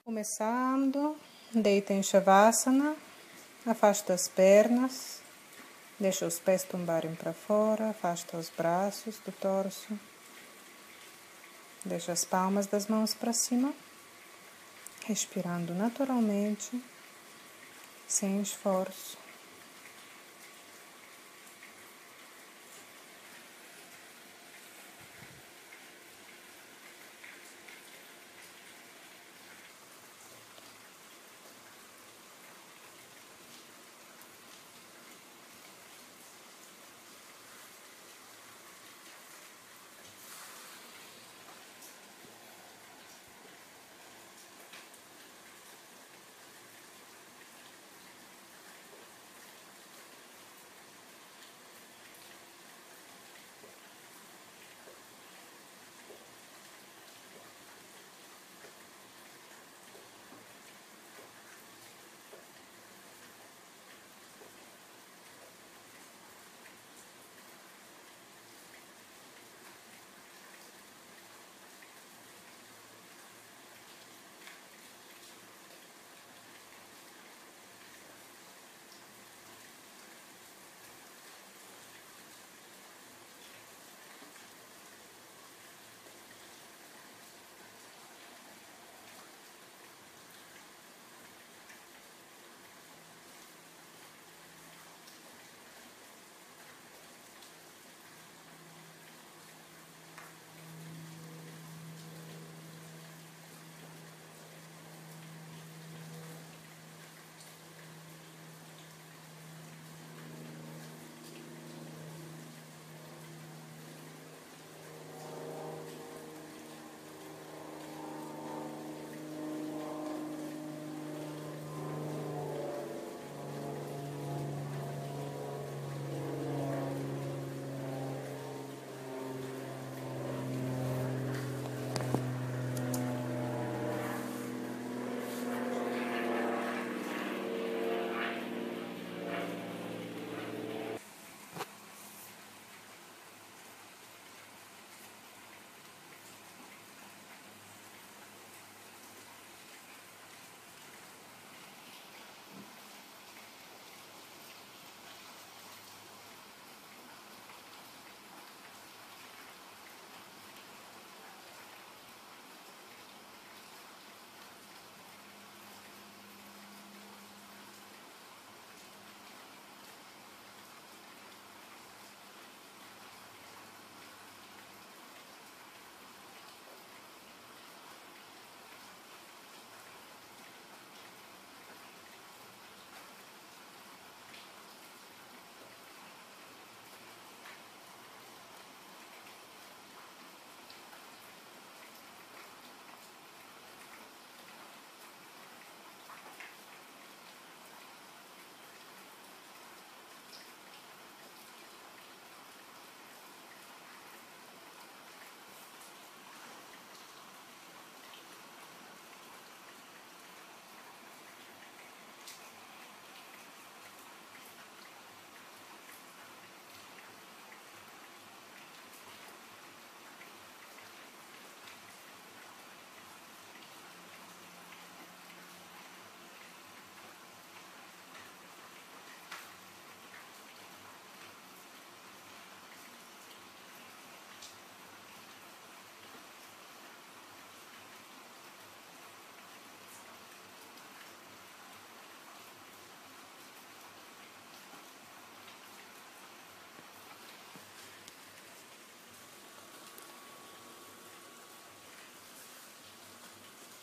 Começando, deita em Shavasana, afasta as pernas, deixa os pés tombarem para fora, afasta os braços do torso, deixa as palmas das mãos para cima, respirando naturalmente, sem esforço.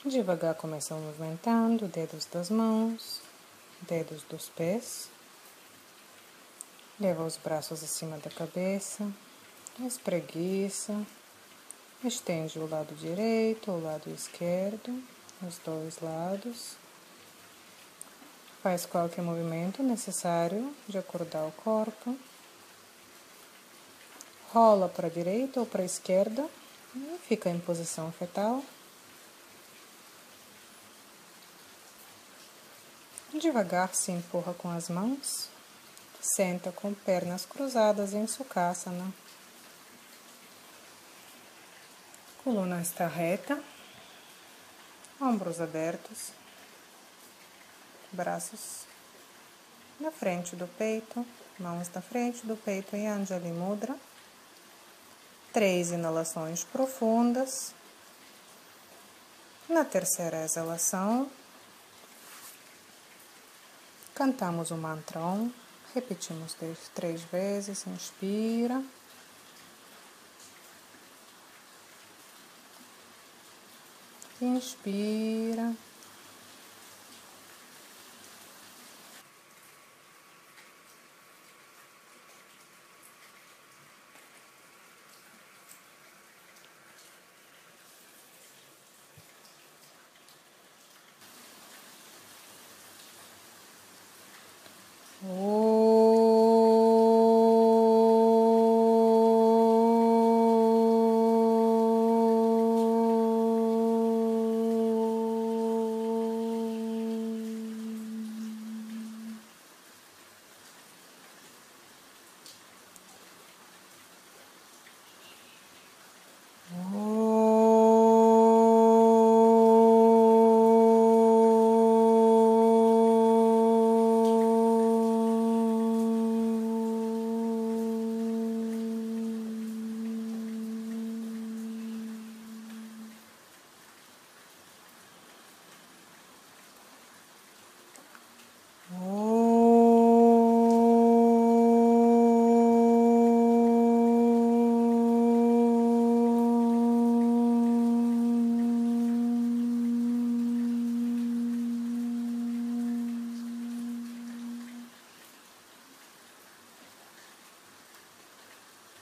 Devagar começa movimentando dedos das mãos, dedos dos pés. Leva os braços acima da cabeça, espreguiça, estende o lado direito, o lado esquerdo, os dois lados. Faz qualquer movimento necessário de acordar o corpo. Rola para a direita ou para a esquerda e fica em posição fetal. Devagar se empurra com as mãos, senta com pernas cruzadas em Sukhasana. Coluna está reta, Ombros abertos, braços na frente do peito, mãos na frente do peito em Anjali Mudra. 3 inalações profundas. Na terceira exalação, cantamos o mantra Om. Repetimos 3 vezes. Inspira. Inspira.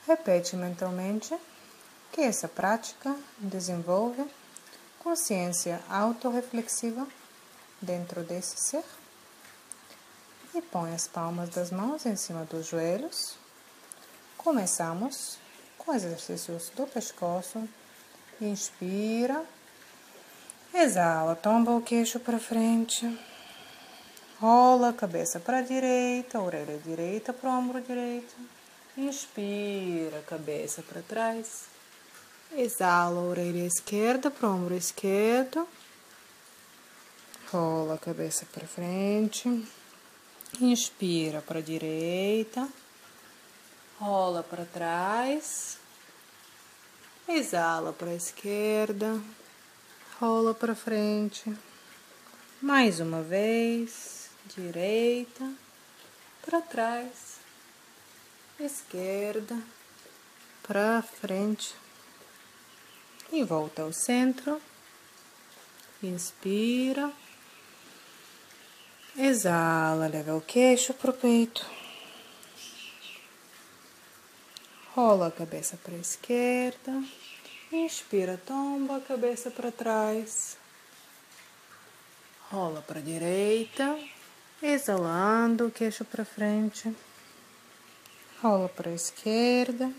Repete mentalmente que essa prática desenvolve consciência autorreflexiva dentro desse ser. E põe as palmas das mãos em cima dos joelhos. Começamos com exercícios do pescoço. Inspira. Exala, tomba o queixo para frente. Rola a cabeça para a direita, orelha direita para o ombro direito. Inspira, cabeça para trás. Exala, orelha esquerda para o ombro esquerdo. Rola a cabeça para frente. Inspira para a direita. Rola para trás. Exala para a esquerda. Rola para frente. Mais uma vez. Direita. Para trás. Esquerda. Para frente. E volta ao centro. Inspira. Exala, leva o queixo para o peito. Rola a cabeça para a esquerda. Inspira, tomba a cabeça para trás. Rola para a direita. Exalando o queixo para frente. Rola para a esquerda.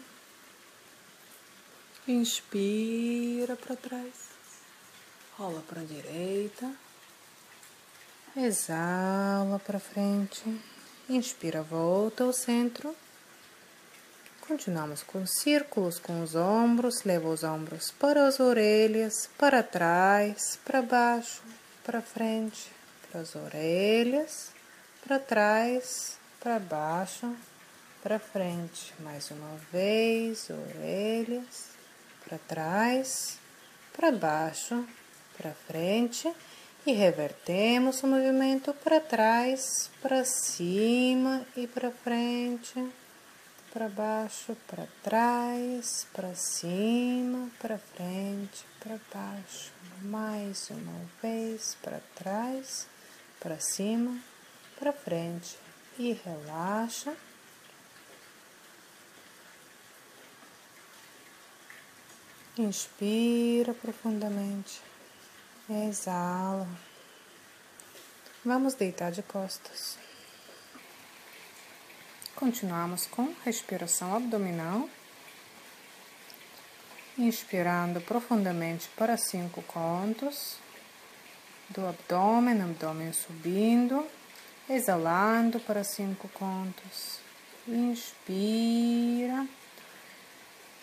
Inspira para trás. Rola para a direita. Exala para frente. Inspira, volta ao centro. Continuamos com círculos com os ombros. Leva os ombros para as orelhas, para trás, para baixo, para frente, para as orelhas, para trás, para baixo, para frente. Mais uma vez, orelhas, para trás, para baixo, para frente. E revertemos o movimento para trás, para cima e para frente, para baixo, para trás, para cima, para frente, para baixo. Mais uma vez, para trás, para cima, para frente. E relaxa. Inspira profundamente. Exala. Vamos deitar de costas. Continuamos com respiração abdominal. Inspirando profundamente para 5 contos. Do abdômen subindo. Exalando para 5 contos. Inspira.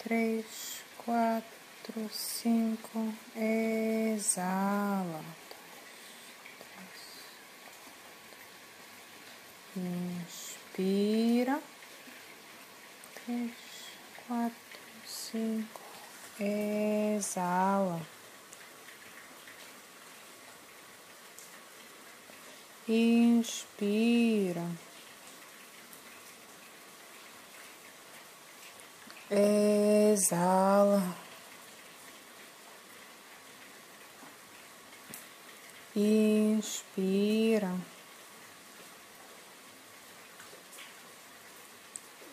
3, 4, 5, exala. Inspira. 3, 4, 5, exala. Inspira. Exala. Inspira.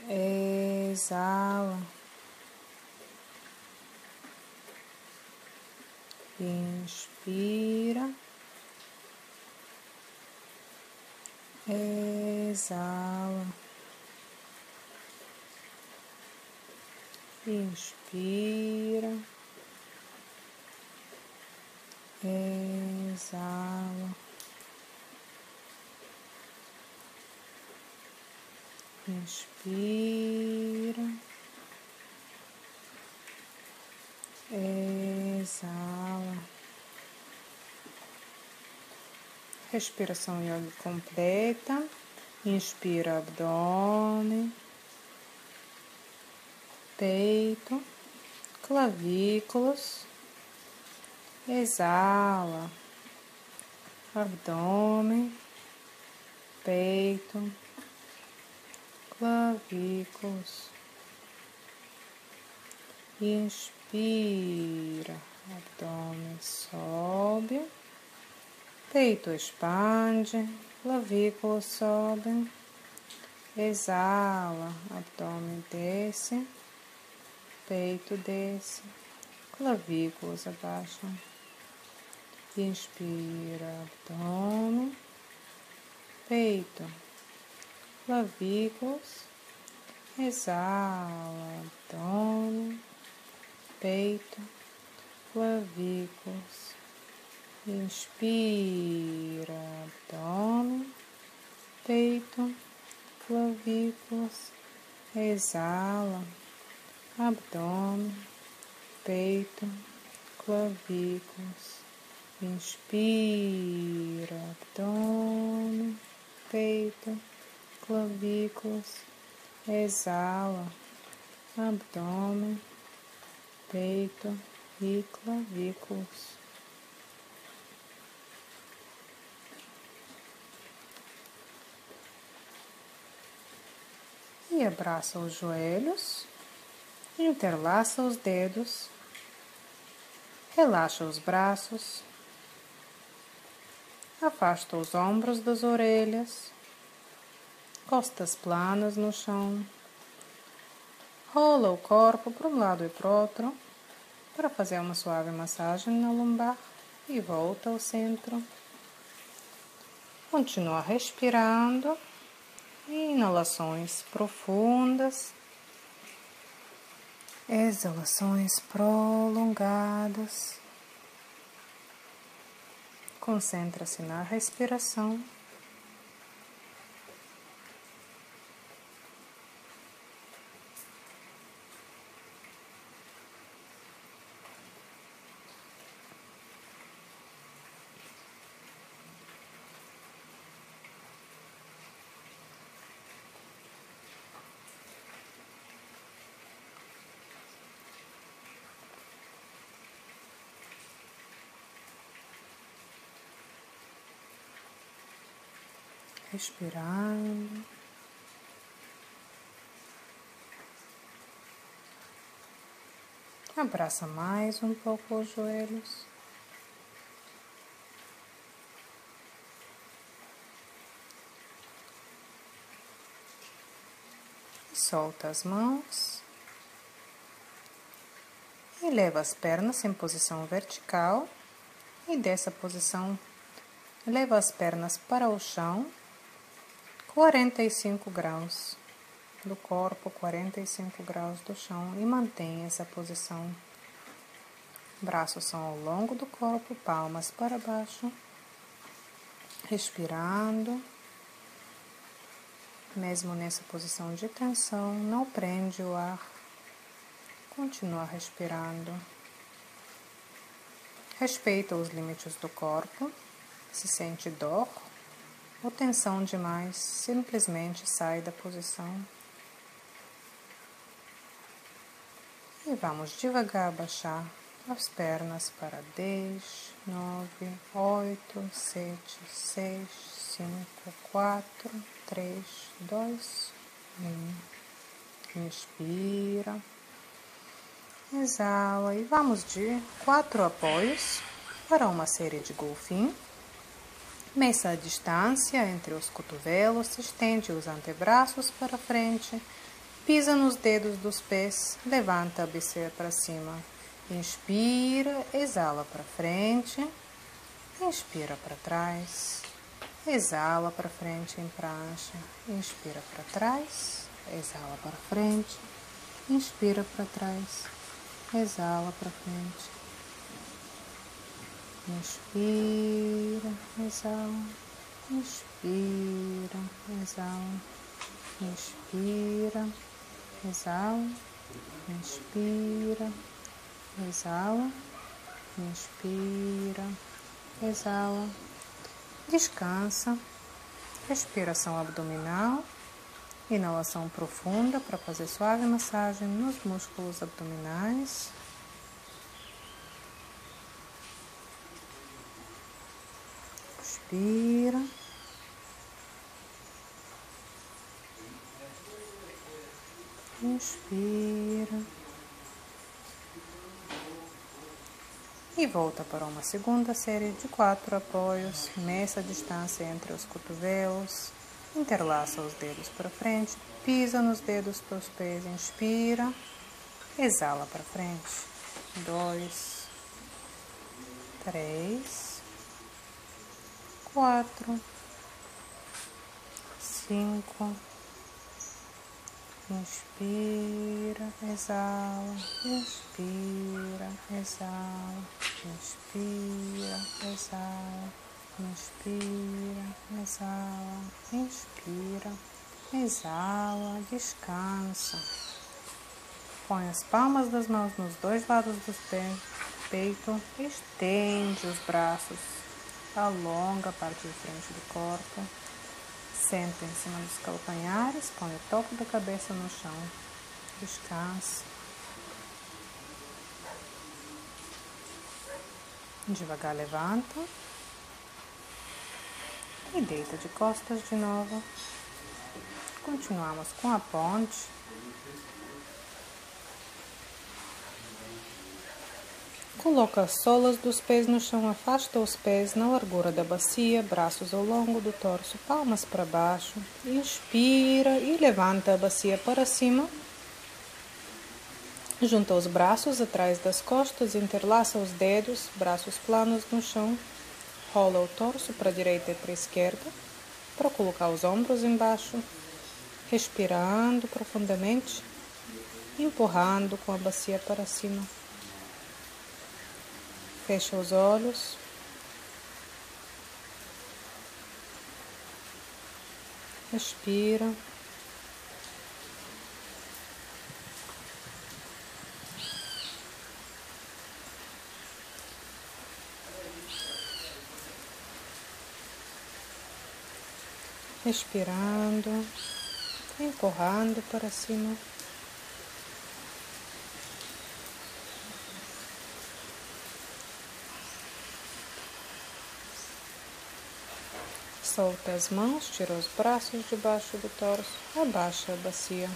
Exala. Inspira. Exala. Inspira. Exala. Inspira. Exala. Respiração yoga completa. Inspira abdômen, peito, clavículas. Exala. Abdômen, peito, clavículas. Inspira, abdômen sobe, peito expande, clavículas sobem. Exala, abdômen desce, peito desce, clavículas abaixam. Inspira, abdômen, peito, clavículas. Exala, abdômen, peito, clavículas. Inspira, abdômen, peito, clavículas. Exala, abdômen, peito, clavículas. Inspira, abdômen, peito, clavículas. Exala, abdômen, peito e clavículas. E abraça os joelhos, interlaça os dedos, relaxa os braços, afasta os ombros das orelhas, costas planas no chão, rola o corpo para um lado e para o outro, para fazer uma suave massagem na lombar e volta ao centro. Continua respirando, inalações profundas, exalações prolongadas. Concentra-se na respiração. Respirando. Abraça mais um pouco os joelhos. E solta as mãos. E leva as pernas em posição vertical. E dessa posição, leva as pernas para o chão. 45 graus do corpo, 45 graus do chão, e mantém essa posição. Braços são ao longo do corpo, palmas para baixo. Respirando. Mesmo nessa posição de tensão, não prende o ar. Continua respirando. Respeita os limites do corpo. Se sente dor ou tensão demais, simplesmente sai da posição. E vamos devagar abaixar as pernas para 10, 9, 8, 7, 6, 5, 4, 3, 2, 1. Inspira. Exala e vamos de 4 apoios para uma série de golfinho. Meça a distância entre os cotovelos, estende os antebraços para frente, pisa nos dedos dos pés, levanta a bíceps para cima. Inspira, exala para frente, inspira para trás, exala para frente em prancha, inspira para trás, exala para frente, inspira para trás. Exala para frente. Inspira, exala. Inspira, exala. Inspira, exala. Inspira, exala. Inspira, exala. Descansa. Respiração abdominal. Inalação profunda para fazer suave massagem nos músculos abdominais. Expira. Inspira. E volta para uma segunda série de 4 apoios. Meça a distância entre os cotovelos. Interlaça os dedos para frente, pisa nos dedos dos pés, inspira, exala para frente. 2, 3, 4, 5. Inspira, exala, inspira, exala, inspira, exala. Inspira, exala, inspira, exala, descansa. Põe as palmas das mãos nos dois lados do peito, estende os braços, alonga a parte de frente do corpo, senta em cima dos calcanhares, põe o topo da cabeça no chão, descansa. Devagar levanta. E deita de costas de novo. Continuamos com a ponte. Coloca as solas dos pés no chão, afasta os pés na largura da bacia, braços ao longo do torso, palmas para baixo. Inspira e levanta a bacia para cima. Junta os braços atrás das costas, interlaça os dedos, braços planos no chão. Rola o torso para a direita e para a esquerda, para colocar os ombros embaixo, respirando profundamente, empurrando com a bacia para cima. Fecha os olhos. Respira. Respirando, empurrando para cima. Solta as mãos, tira os braços debaixo do torso, abaixa a bacia.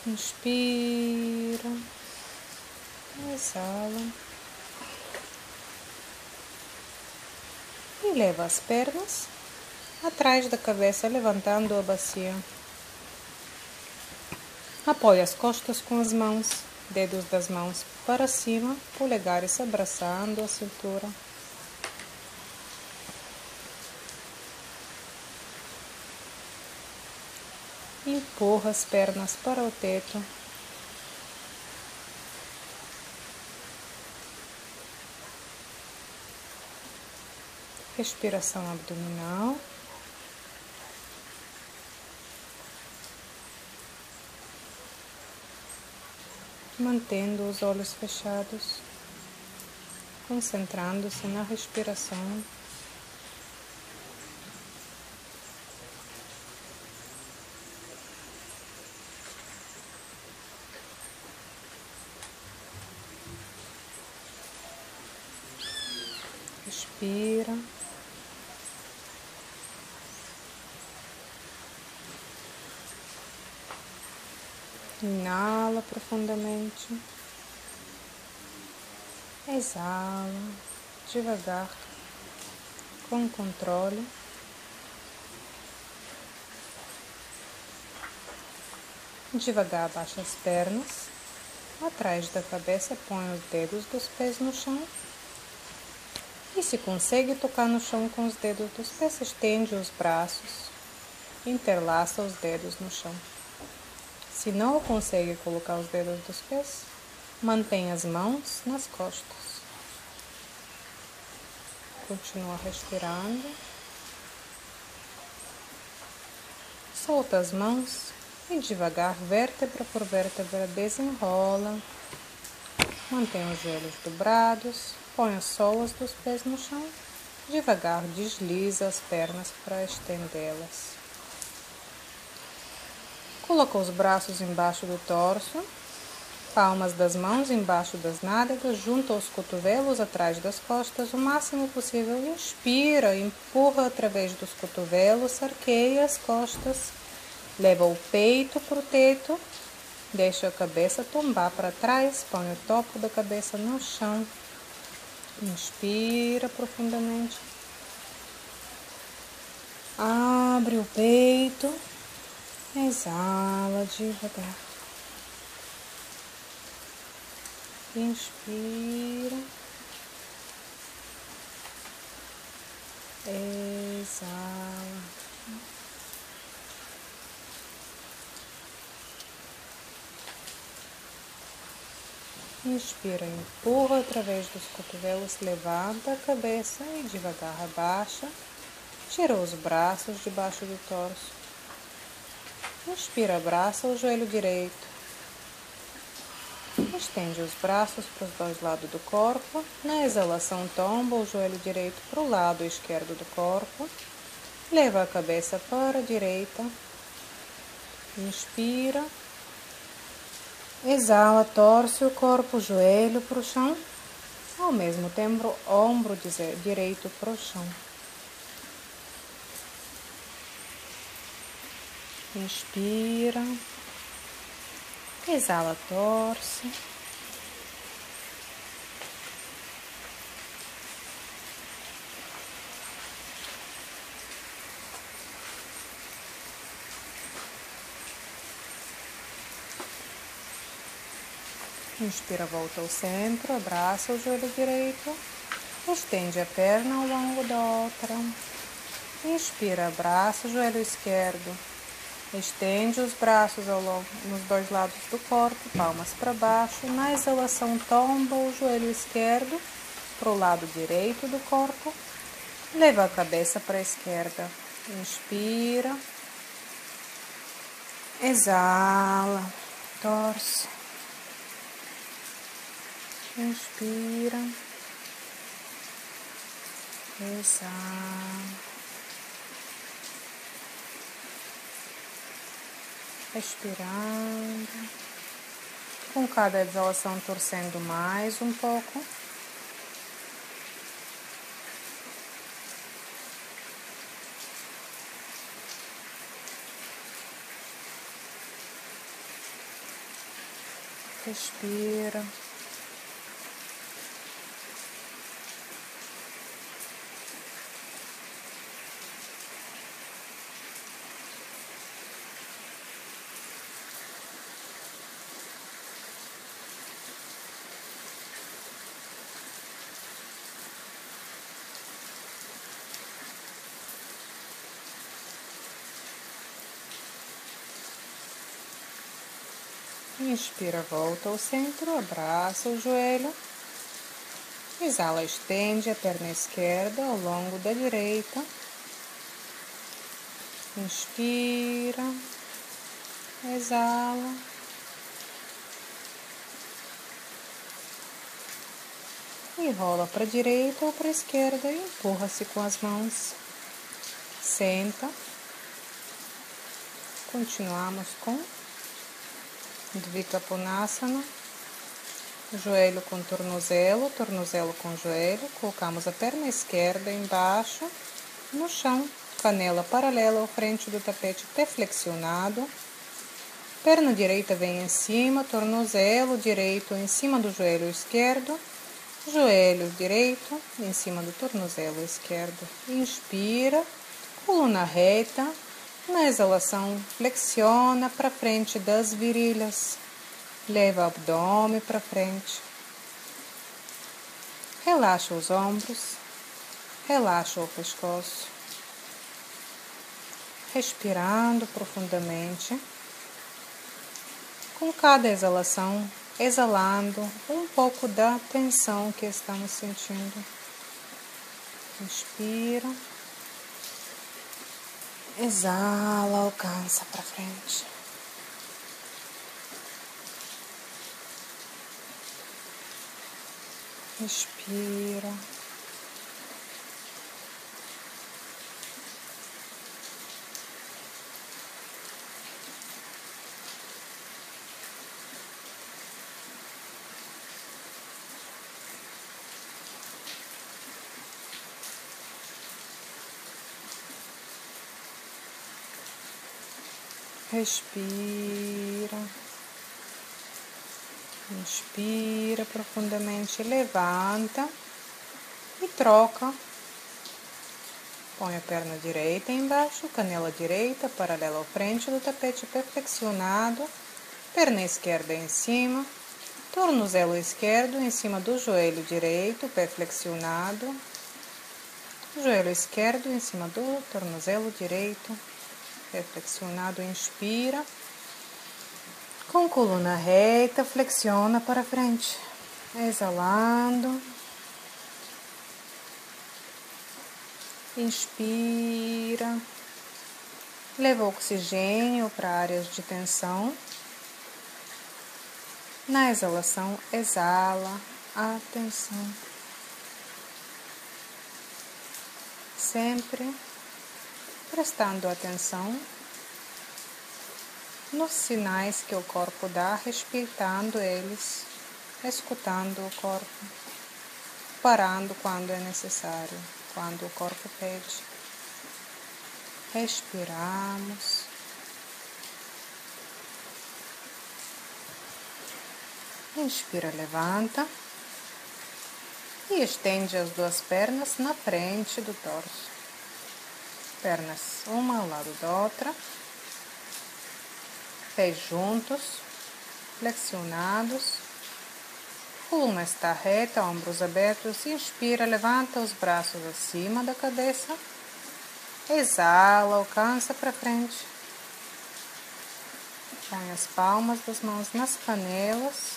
Inspira, exala. E leva as pernas atrás da cabeça, levantando a bacia. Apoia as costas com as mãos, dedos das mãos para cima, polegares abraçando a cintura. Empurra as pernas para o teto. Respiração abdominal. Mantendo os olhos fechados. concentrando-se na respiração. Respira. Inala profundamente. Exala devagar, com controle. Devagar abaixa as pernas. Atrás da cabeça, põe os dedos dos pés no chão. E se consegue tocar no chão com os dedos dos pés, estende os braços. Interlaça os dedos no chão. Se não consegue colocar os dedos dos pés, mantém as mãos nas costas. Continua respirando. Solta as mãos e devagar, vértebra por vértebra, desenrola. Mantém os joelhos dobrados. Põe as solas dos pés no chão. Devagar desliza as pernas para estendê-las. Coloca os braços embaixo do torso, palmas das mãos embaixo das nádegas, junta os cotovelos atrás das costas o máximo possível. Inspira, empurra através dos cotovelos, arqueia as costas, leva o peito para o teto, deixa a cabeça tombar para trás, põe o topo da cabeça no chão. Inspira profundamente. Abre o peito. Exala devagar. Inspira. Exala. Inspira, empurra através dos cotovelos, levanta a cabeça e devagar abaixa. Tira os braços debaixo do torso. Inspira, abraça o joelho direito. Estende os braços para os dois lados do corpo. Na exalação, tomba o joelho direito para o lado esquerdo do corpo. Leva a cabeça para a direita. Inspira. Exala, torce o corpo, o joelho para o chão. Ao mesmo tempo, ombro direito para o chão. Inspira. Exala, torce. Inspira, volta ao centro, abraça o joelho direito. Estende a perna ao longo da outra. Inspira, abraça o joelho esquerdo. Estende os braços nos dois lados do corpo, palmas para baixo. Na exalação, tomba o joelho esquerdo para o lado direito do corpo. Leva a cabeça para a esquerda. Inspira. Exala. Torce. Inspira. Exala. Respirando, com cada exalação torcendo mais um pouco. Respira. Inspira, volta ao centro, abraça o joelho. Exala, estende a perna esquerda ao longo da direita. Inspira, exala. E rola para a direita ou para a esquerda e empurra-se com as mãos. Senta. Continuamos com Dvikakonasana. Joelho com tornozelo, tornozelo com joelho. Colocamos a perna esquerda embaixo, no chão. Canela paralela ao frente do tapete, pé flexionado. Perna direita vem em cima, tornozelo direito em cima do joelho esquerdo. Joelho direito em cima do tornozelo esquerdo. Inspira, coluna reta. Na exalação, flexiona para frente das virilhas. Leva o abdômen para frente. Relaxa os ombros. Relaxa o pescoço. Respirando profundamente. Com cada exalação, exalando um pouco da tensão que estamos sentindo. Inspira. Exala, alcança para frente. Inspira. Respira. Inspira profundamente, levanta e troca. Põe a perna direita embaixo, canela direita paralela ao frente do tapete, pé flexionado, perna esquerda em cima, tornozelo esquerdo em cima do joelho direito, pé flexionado, joelho esquerdo em cima do tornozelo direito, pé flexionado. Inspira. Com coluna reta, flexiona para frente. Exalando. Inspira. Leva oxigênio para áreas de tensão. Na exalação, exala a tensão. Sempre prestando atenção nos sinais que o corpo dá, respeitando eles, escutando o corpo, parando quando é necessário, quando o corpo pede. Respiramos. Inspira, levanta e estende as duas pernas na frente do torso. Pernas uma ao lado da outra. Pés juntos, flexionados, coluna está reta, ombros abertos. Inspira, levanta os braços acima da cabeça. Exala, alcança para frente. Põe as palmas das mãos nas canelas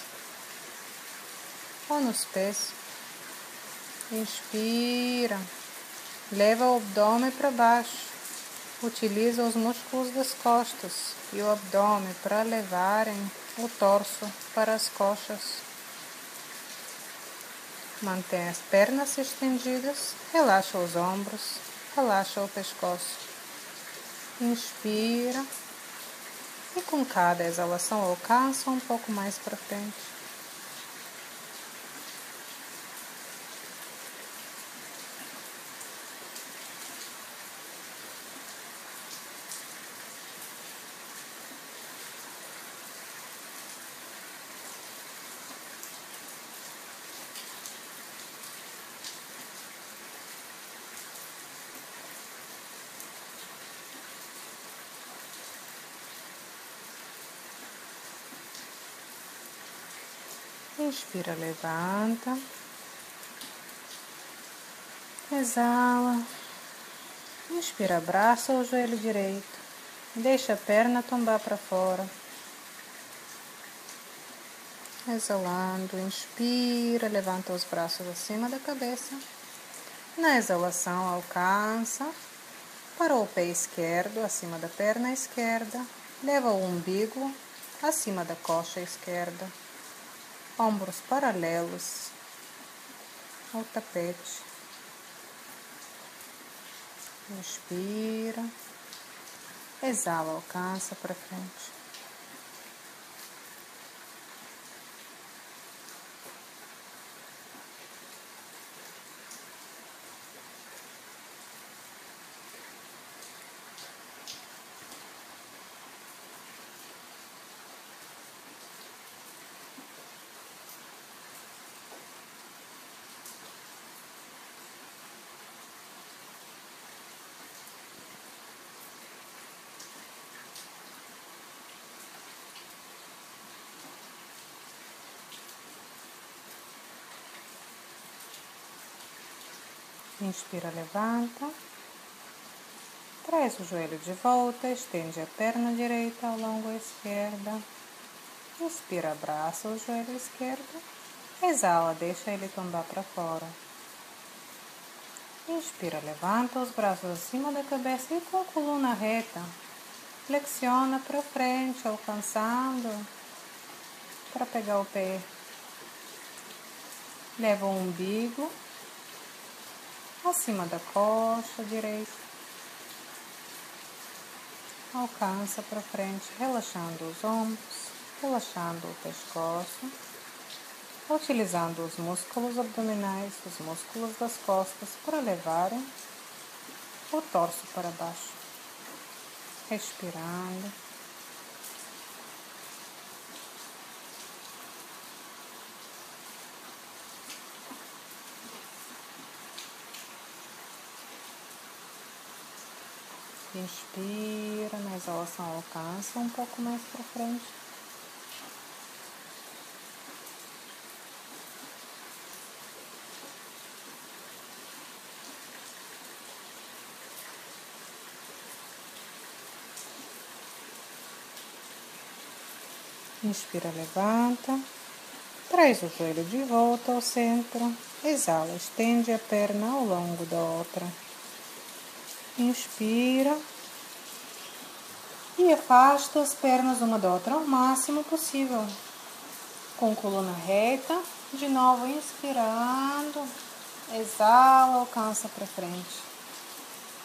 ou nos pés. Inspira, leva o abdômen para baixo. Utiliza os músculos das costas e o abdômen para levarem o torso para as coxas. Mantém as pernas estendidas, relaxa os ombros, relaxa o pescoço. Inspira e com cada exalação alcança um pouco mais para frente. Inspira, levanta. Exala. Inspira, abraça o joelho direito. Deixa a perna tombar para fora. Exalando, inspira, levanta os braços acima da cabeça. Na exalação, alcança para o pé esquerdo, acima da perna esquerda. Leva o umbigo acima da coxa esquerda. Ombros paralelos. ao tapete. Inspira. Exala, alcança para frente. Inspira, levanta. Traz o joelho de volta, estende a perna direita ao longo à esquerda. Inspira, abraça o joelho esquerdo. Exala, deixa ele tombar para fora. Inspira, levanta os braços acima da cabeça e com a coluna reta. Flexiona para frente, alcançando para pegar o pé. Leva o umbigo acima da coxa direita. Alcança para frente, relaxando os ombros, relaxando o pescoço, utilizando os músculos abdominais, os músculos das costas para levarem o torso para baixo. Respirando. Inspira, na exalação alcança um pouco mais para frente. Inspira, levanta. Traz o joelho de volta ao centro. Exala, estende a perna ao longo da outra. Inspira. E afasta as pernas uma da outra ao máximo possível. Com coluna reta. De novo, inspirando. Exala, alcança para frente.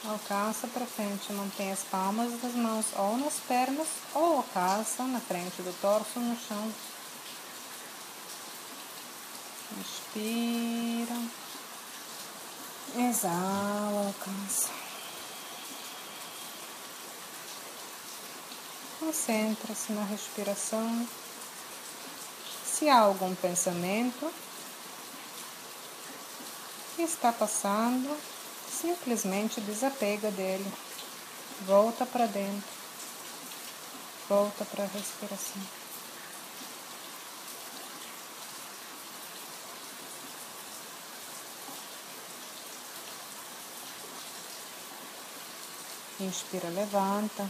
Alcança para frente. Mantém as palmas das mãos ou nas pernas ou alcança na frente do torso no chão. Inspira. Exala, alcança. Concentra-se na respiração. Se há algum pensamento que está passando, simplesmente desapega dele. Volta para dentro. Volta para a respiração. Inspira, levanta.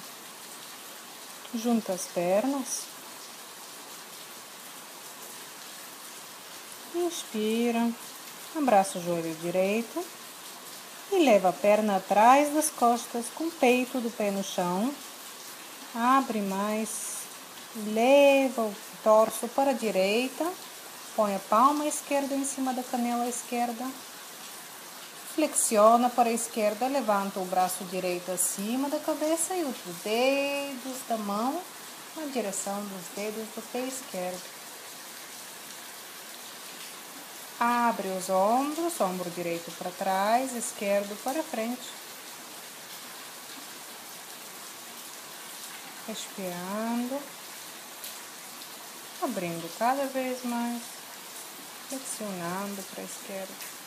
Junta as pernas. Inspira. Abraça o joelho direito. E leva a perna atrás das costas com o peito do pé no chão. Abre mais. Leva o torso para a direita. Põe a palma esquerda em cima da canela esquerda. Flexiona para a esquerda, levanta o braço direito acima da cabeça e os dedos da mão na direção dos dedos do pé esquerdo. Abre os ombros, ombro direito para trás, esquerdo para frente. Respirando. Abrindo cada vez mais, flexionando para a esquerda.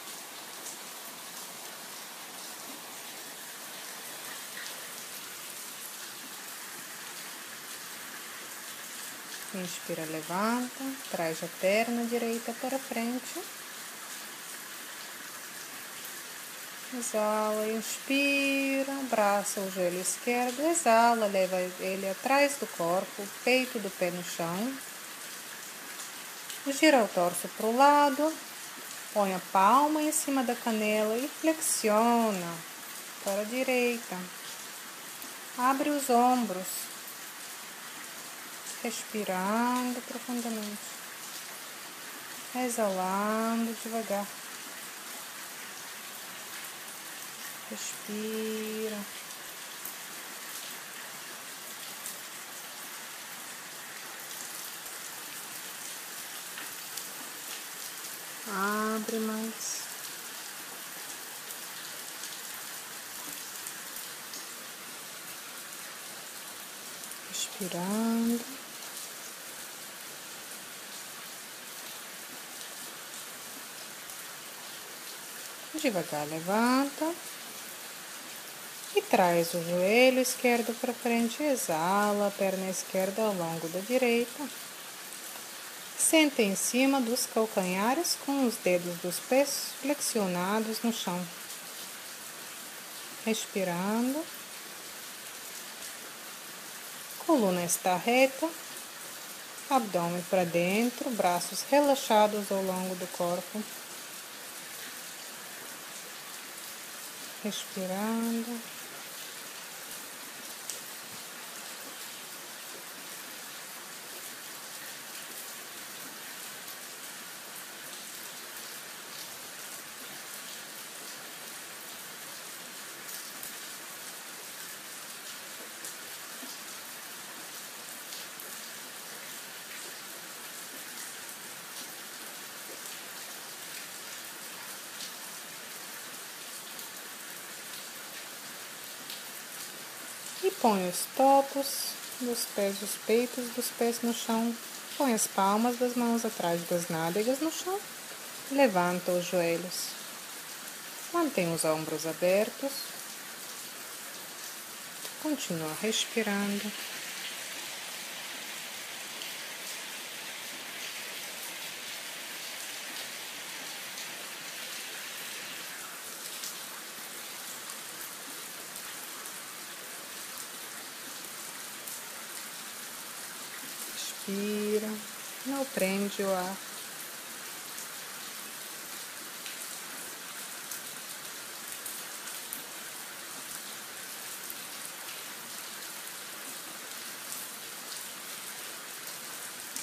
Inspira, levanta, traz a perna direita para frente. Exala, inspira, abraça o joelho esquerdo, exala, leva ele atrás do corpo, o peito do pé no chão. Gira o torso para o lado, põe a palma em cima da canela e flexiona para a direita. Abre os ombros, respirando profundamente, exalando devagar. Respira. Abre mais. Respirando. Devagar levanta. E traz o joelho esquerdo para frente. Exala a perna esquerda ao longo da direita. Senta em cima dos calcanhares com os dedos dos pés flexionados no chão. Respirando. Coluna está reta. Abdômen para dentro, braços relaxados ao longo do corpo. Respirando. E põe os topos dos pés, os peitos dos pés no chão. Põe as palmas das mãos atrás das nádegas no chão. Levanta os joelhos. Mantém os ombros abertos. Continua respirando. Respira, não prende o ar.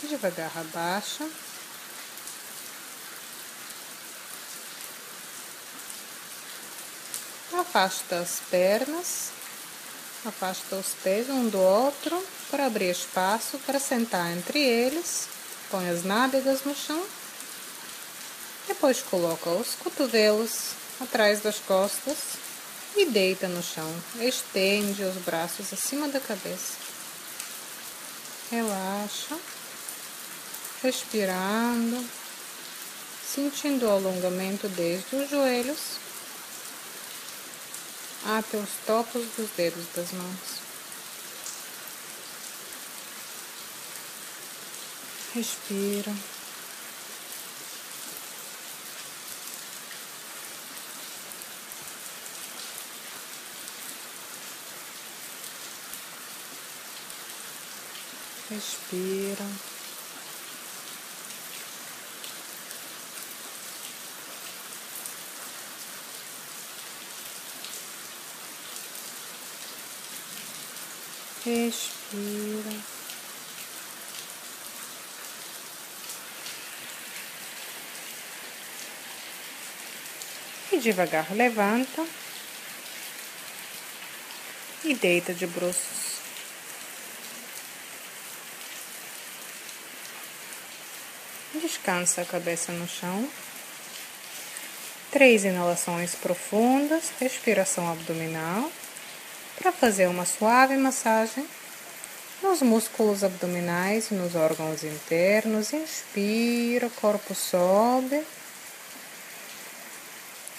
Devagar abaixa. Afasta as pernas. Afasta os pés um do outro para abrir espaço para sentar entre eles. Põe as nádegas no chão. Depois coloca os cotovelos atrás das costas e deita no chão. Estende os braços acima da cabeça. Relaxa. Respirando. Sentindo o alongamento desde os joelhos até os topos dos dedos das mãos. Respira. Respira. Respira. E devagar levanta e deita de bruços. Descansa a cabeça no chão. 3 inalações profundas, respiração abdominal, para fazer uma suave massagem nos músculos abdominais e nos órgãos internos. Inspira, o corpo sobe.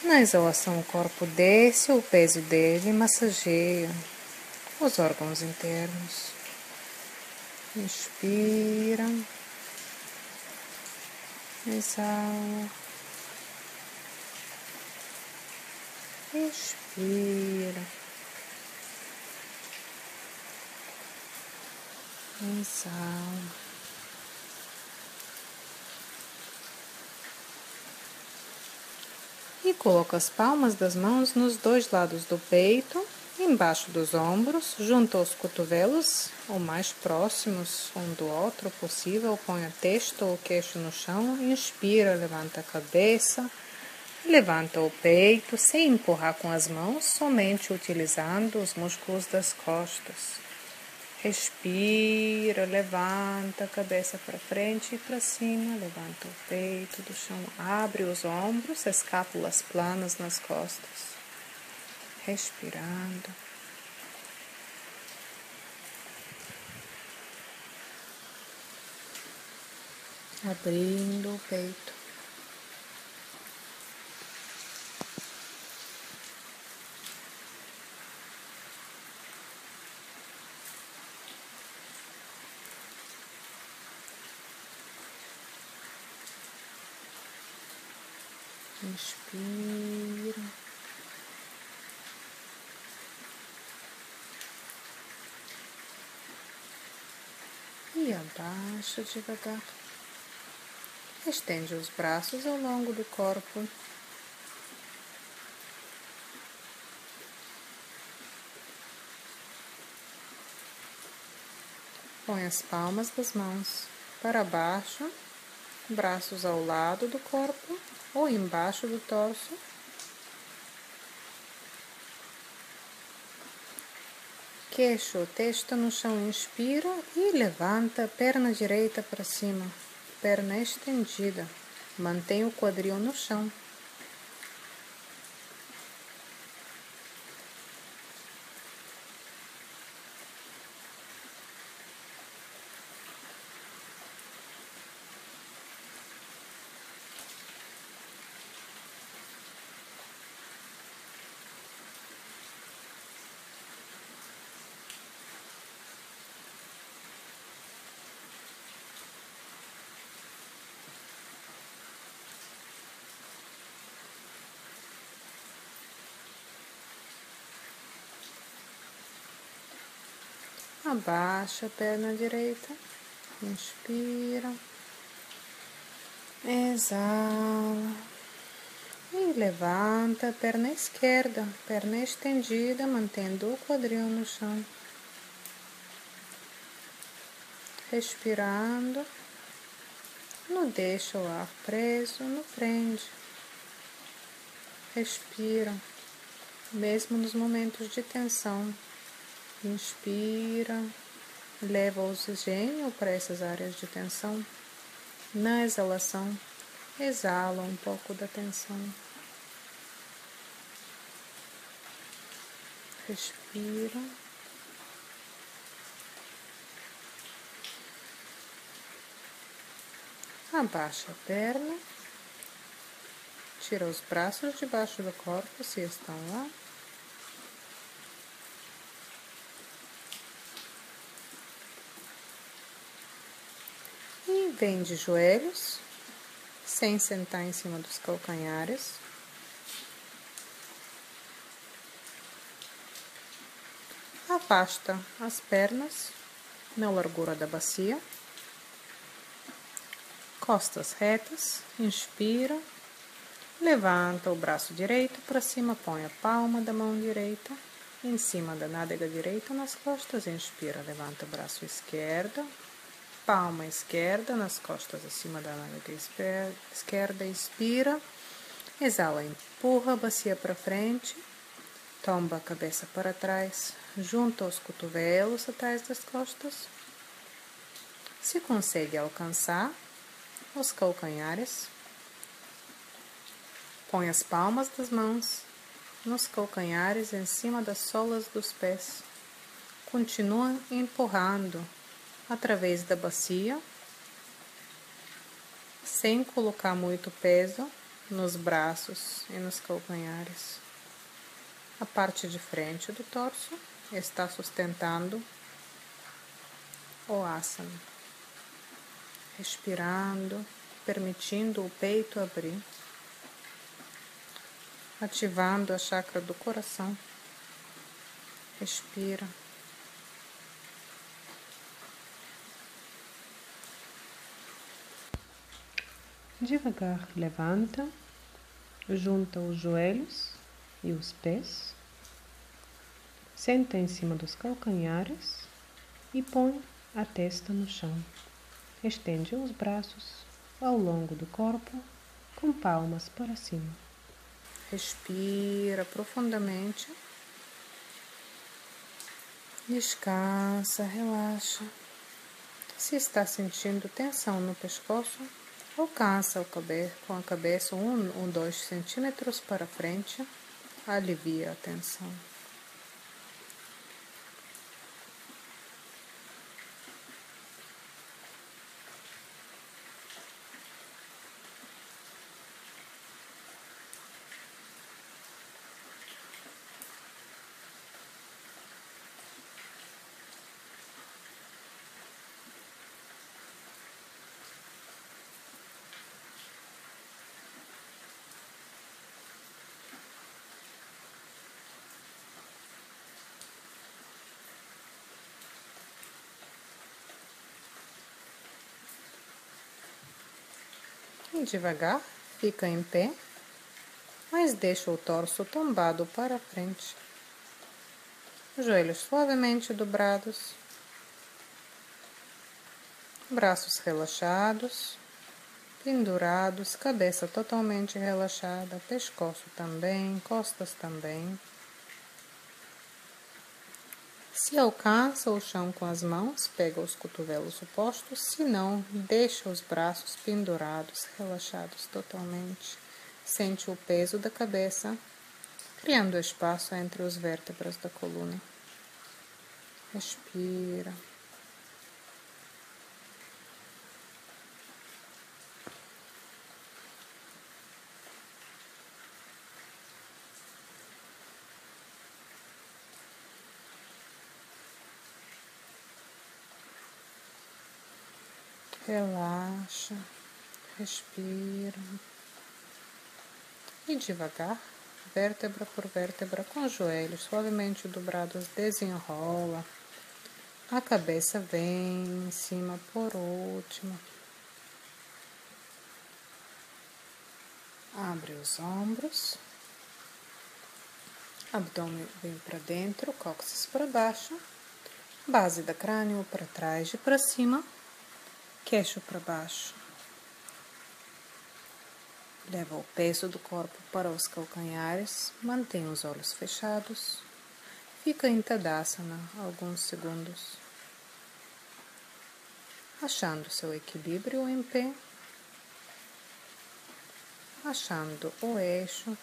Na exalação, o corpo desce, o peso dele massageia os órgãos internos. Inspira. Exala. Expira. Exala. E coloca as palmas das mãos nos 2 lados do peito, embaixo dos ombros, junto aos cotovelos, ou mais próximos um do outro possível. Põe a testa ou o queixo no chão. Inspira, levanta a cabeça. Levanta o peito sem empurrar com as mãos, somente utilizando os músculos das costas. Respira, levanta a cabeça para frente e para cima, levanta o peito do chão, abre os ombros, escápulas planas nas costas. Respirando. Abrindo o peito. Inspira. E abaixa devagar. Estende os braços ao longo do corpo. Põe as palmas das mãos para baixo, braços ao lado do corpo ou embaixo do torso. Queixo, testa no chão, inspira e levanta a perna direita para cima, perna estendida. Mantém o quadril no chão. Abaixa a perna direita, inspira, exala e levanta a perna esquerda, perna estendida, mantendo o quadril no chão. Respirando, não deixa o ar preso, não prende. Respira, mesmo nos momentos de tensão. Inspira, leva o oxigênio para essas áreas de tensão. Na exalação, exala um pouco da tensão. Respira. Abaixa a perna. Tira os braços debaixo do corpo, se estão lá. E vem de joelhos, sem sentar em cima dos calcanhares. Afasta as pernas na largura da bacia. Costas retas, inspira. Levanta o braço direito para cima, põe a palma da mão direita em cima da nádega direita nas costas, inspira, levanta o braço esquerdo, palma esquerda nas costas acima da nádega esquerda, expira, exala, empurra a bacia para frente, tomba a cabeça para trás, junta os cotovelos atrás das costas, se consegue alcançar os calcanhares, põe as palmas das mãos nos calcanhares em cima das solas dos pés. Continua empurrando através da bacia, sem colocar muito peso nos braços e nos calcanhares. A parte de frente do torso está sustentando o asana. Respirando, permitindo o peito abrir. Ativando a chakra do coração. Respira. Devagar levanta, junta os joelhos e os pés, senta em cima dos calcanhares e põe a testa no chão. Estende os braços ao longo do corpo com palmas para cima. Respira profundamente. Descansa, relaxa. Se está sentindo tensão no pescoço, alcança com a cabeça 1 ou 2 centímetros para frente. Alivia a tensão. E devagar, fica em pé, mas deixa o torso tombado para frente. Joelhos suavemente dobrados. Braços relaxados, pendurados, cabeça totalmente relaxada, pescoço também, costas também. Se alcança o chão com as mãos, pega os cotovelos opostos, se não, deixa os braços pendurados, relaxados totalmente. Sente o peso da cabeça, criando espaço entre os vértebras da coluna. Respira. Relaxa, respira e devagar, vértebra por vértebra, com os joelhos suavemente dobrados, desenrola. A cabeça vem em cima por último. Abre os ombros, abdômen vem para dentro, cóccix para baixo, base da crânio para trás e para cima. Queixo para baixo. Leva o peso do corpo para os calcanhares. Mantém os olhos fechados. Fica em Tadasana alguns segundos. Achando seu equilíbrio em pé. Achando o eixo,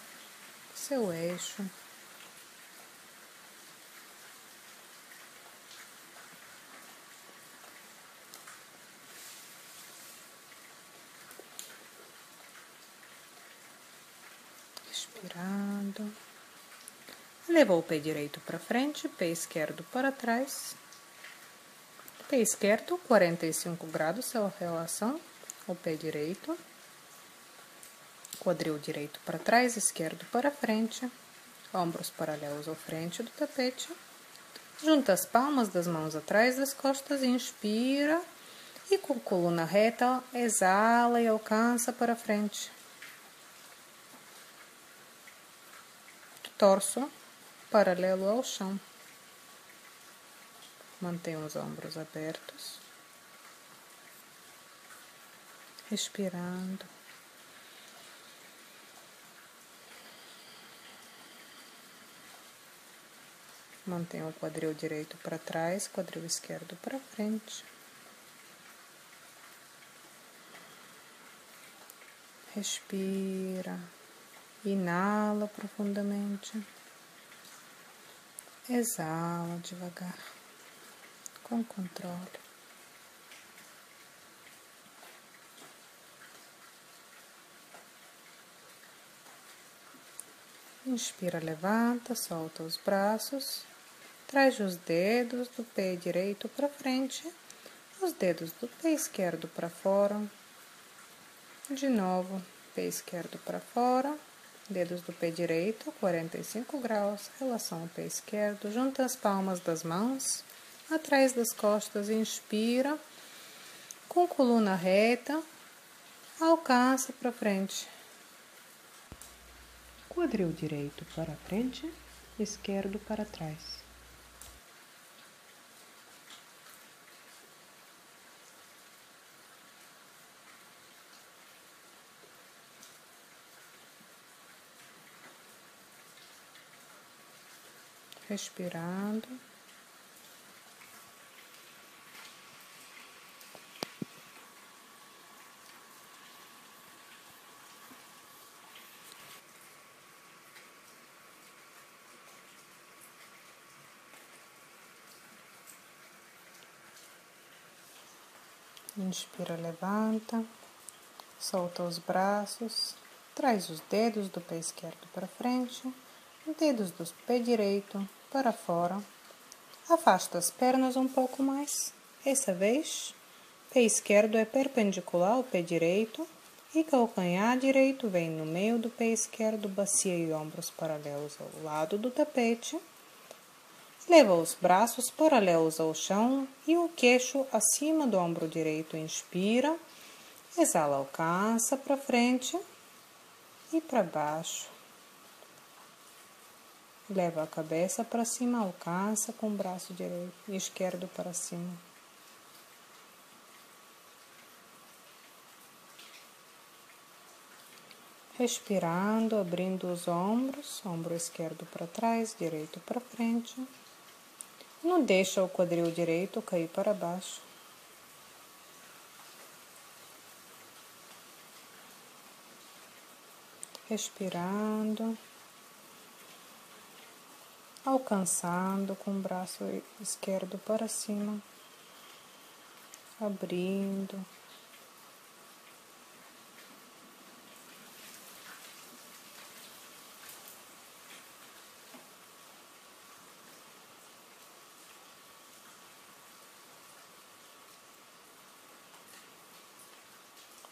seu eixo. Respirando. Leva o pé direito para frente, pé esquerdo para trás. Pé esquerdo, 45 graus, a relação, o pé direito. Quadril direito para trás, esquerdo para frente. Ombros paralelos à frente do tapete. Junta as palmas das mãos atrás das costas, inspira. E com coluna reta, exala e alcança para frente. Torso paralelo ao chão. Mantenha os ombros abertos. Respirando. Mantenha o quadril direito para trás, quadril esquerdo para frente. Respira. Inala profundamente. Exala devagar, com controle. Inspira, levanta, solta os braços. Traz os dedos do pé direito para frente, os dedos do pé esquerdo para fora. De novo, pé esquerdo para fora, dedos do pé direito, 45 graus, relação ao pé esquerdo. Junta as palmas das mãos, atrás das costas, inspira, com coluna reta, alcança para frente. Quadril direito para frente, esquerdo para trás. Respirando. Inspira, levanta, solta os braços, traz os dedos do pé esquerdo para frente, dedos do pé direito para fora. Afasta as pernas um pouco mais. Dessa vez, pé esquerdo é perpendicular ao pé direito e calcanhar direito vem no meio do pé esquerdo, bacia e ombros paralelos ao lado do tapete. Leva os braços paralelos ao chão e o queixo acima do ombro direito. Inspira, exala, alcança para frente e para baixo. Leva a cabeça para cima, alcança com o braço direito e esquerdo para cima. Respirando, abrindo os ombros, ombro esquerdo para trás, direito para frente. Não deixa o quadril direito cair para baixo. Respirando, alcançando com o braço esquerdo para cima, abrindo.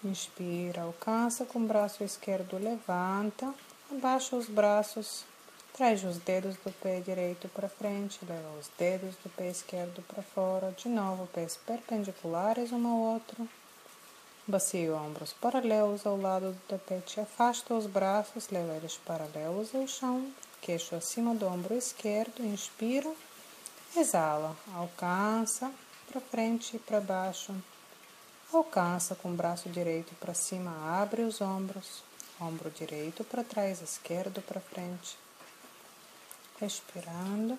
Inspira, alcança com o braço esquerdo, levanta, abaixa os braços, traz os dedos do pé direito para frente, leva os dedos do pé esquerdo para fora, de novo pés perpendiculares um ao outro, bacia ombros paralelos ao lado do tapete, afasta os braços, leva eles paralelos ao chão, queixo acima do ombro esquerdo, inspira, exala, alcança para frente e para baixo. Alcança com o braço direito para cima, abre os ombros, ombro direito para trás, esquerdo para frente. Respirando.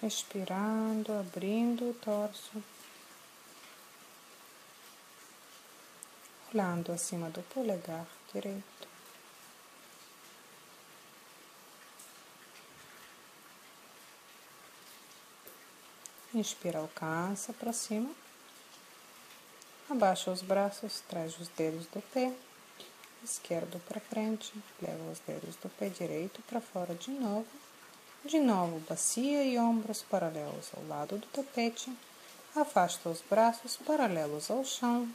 Respirando, abrindo o torso. Olhando acima do polegar direito. Inspira, alcança para cima. Abaixa os braços, traz os dedos do pé esquerdo para frente. Leva os dedos do pé direito para fora de novo. De novo, bacia e ombros paralelos ao lado do tapete. Afasta os braços paralelos ao chão.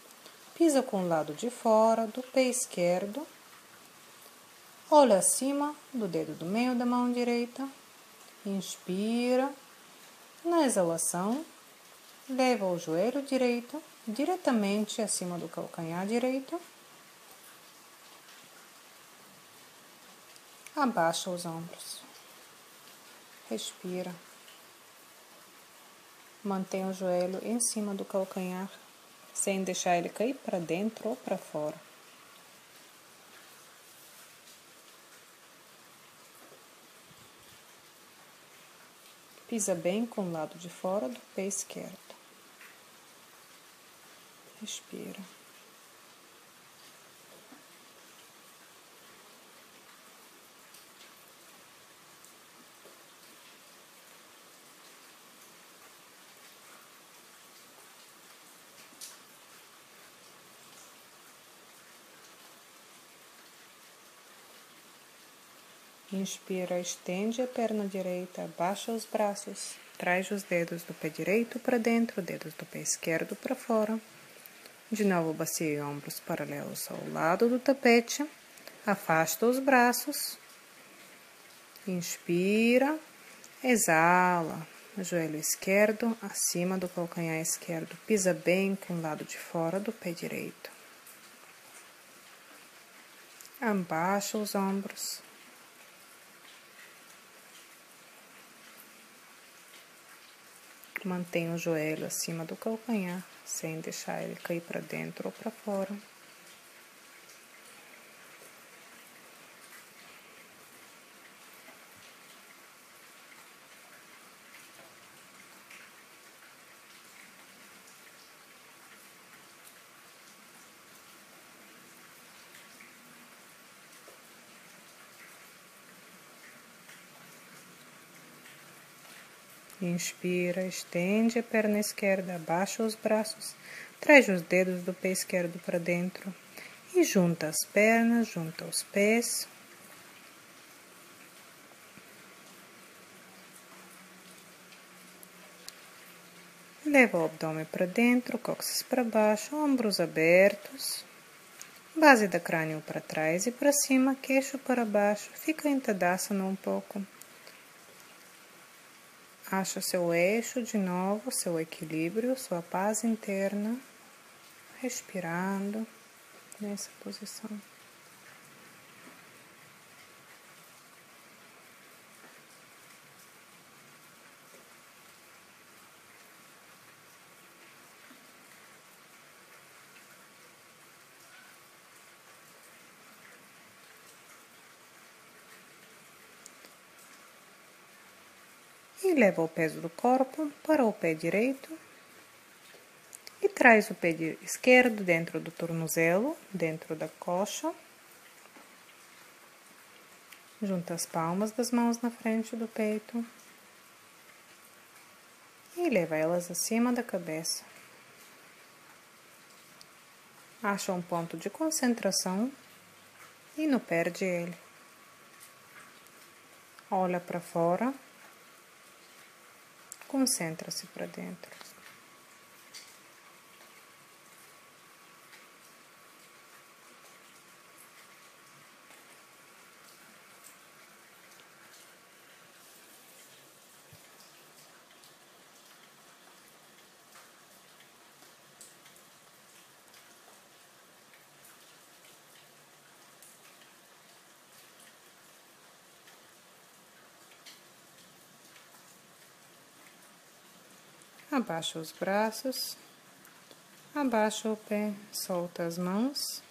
Pisa com o lado de fora do pé esquerdo. Olha acima do dedo do meio da mão direita. Inspira. Na exalação, leva o joelho direito diretamente acima do calcanhar direito. Abaixa os ombros. Respira. Mantém o joelho em cima do calcanhar, sem deixar ele cair para dentro ou para fora. Pisa bem com o lado de fora do pé esquerdo. Respira. Inspira, estende a perna direita, abaixa os braços, traz os dedos do pé direito para dentro, dedos do pé esquerdo para fora. De novo, bacia e ombros paralelos ao lado do tapete. Afasta os braços. Inspira, exala. Joelho esquerdo acima do calcanhar esquerdo. Pisa bem com o lado de fora do pé direito. Abaixa os ombros. Mantenha o joelho acima do calcanhar, sem deixar ele cair para dentro ou para fora. Inspira, estende a perna esquerda, abaixa os braços, traz os dedos do pé esquerdo para dentro e junta as pernas, junta os pés. Leva o abdômen para dentro, cóccix para baixo, ombros abertos, base da crânio para trás e para cima, queixo para baixo, fica em Tadasana um pouco. Acha seu eixo de novo, seu equilíbrio, sua paz interna, respirando nessa posição. E leva o peso do corpo para o pé direito e traz o pé esquerdo dentro do tornozelo, dentro da coxa. Junta as palmas das mãos na frente do peito e leva elas acima da cabeça. Acha um ponto de concentração e não perde ele. Olha para fora, concentra-se para dentro. Abaixa os braços, abaixa o pé, solta as mãos,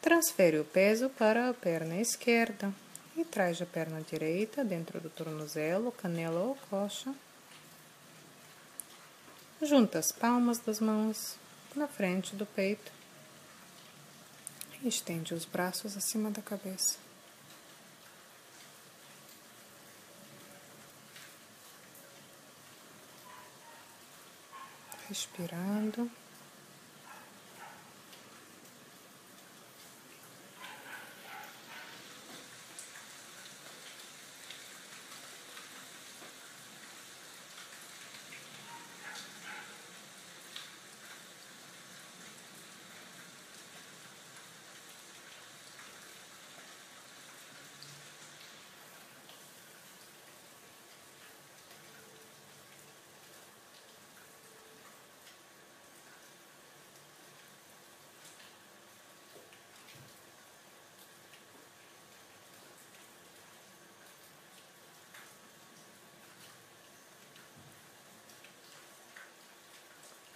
transfere o peso para a perna esquerda e traz a perna direita dentro do tornozelo, canela ou coxa. Junta as palmas das mãos na frente do peito e estende os braços acima da cabeça. Respirando.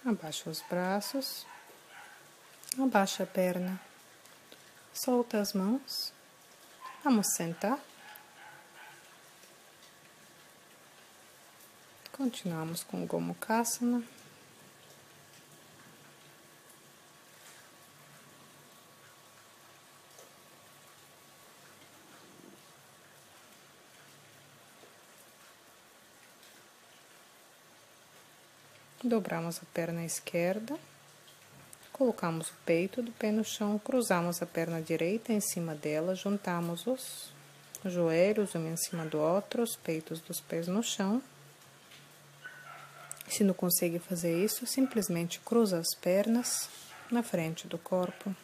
Abaixa os braços, abaixa a perna, solta as mãos, vamos sentar. Continuamos com o Gomukhasana. Dobramos a perna esquerda, colocamos o peito do pé no chão, cruzamos a perna direita em cima dela, juntamos os joelhos um em cima do outro, os peitos dos pés no chão. Se não consegue fazer isso, simplesmente cruza as pernas na frente do corpo.